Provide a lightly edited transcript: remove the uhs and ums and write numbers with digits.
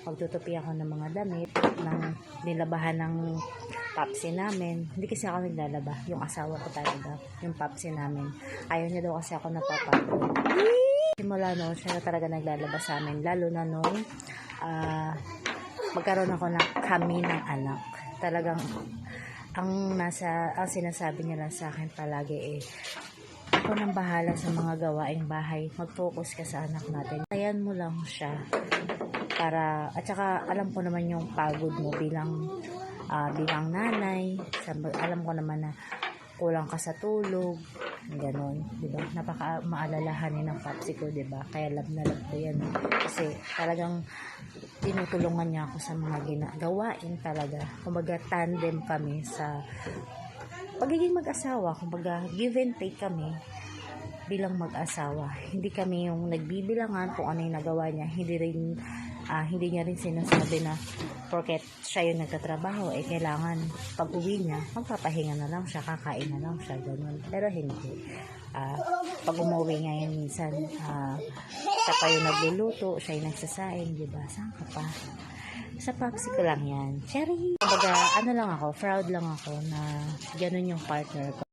magtutupi ako ng mga damit, ng nilabahan ng papsi namin. Hindi kasi ako naglalaba, yung asawa ko talaga, yung papsi namin. Ayaw niya daw kasi ako napapagod. Simula noon, siya na talaga naglalaba sa amin, lalo na nung magkaroon ako kami ng anak. Talagang ang sinasabi niya lang sa akin palagi ako nang bahala sa mga gawaing bahay, mag-focus ka sa anak natin, ayan mo lang siya para, at saka alam ko naman yung pagod mo bilang nanay, alam ko naman na kulang ka sa tulog, ganon, diba? Napaka maalalahanin ng papsi ko, diba? Kaya love na love ko yan. Kasi talagang tinutulungan niya ako sa mga ginagawain talaga. Kumbaga tandem kami sa pagiging mag-asawa. Kumbaga give and take kami bilang mag-asawa. Hindi kami yung nagbibilangan kung ano yung nagawa niya. Hindi niya rin sinasabi na porket siya yung nagtatrabaho, kailangan pag uwi niya, magpapahinga na lang siya, kakain na lang siya, ganun. Pero hindi. Pag umuwi ngayon minsan, siya pa yung nagluluto, siya yung nagsasaing, diba? Saan ka pa? Sa papsi ko lang yan. Cherry! Kumbaga, proud lang ako na ganun yung partner ko.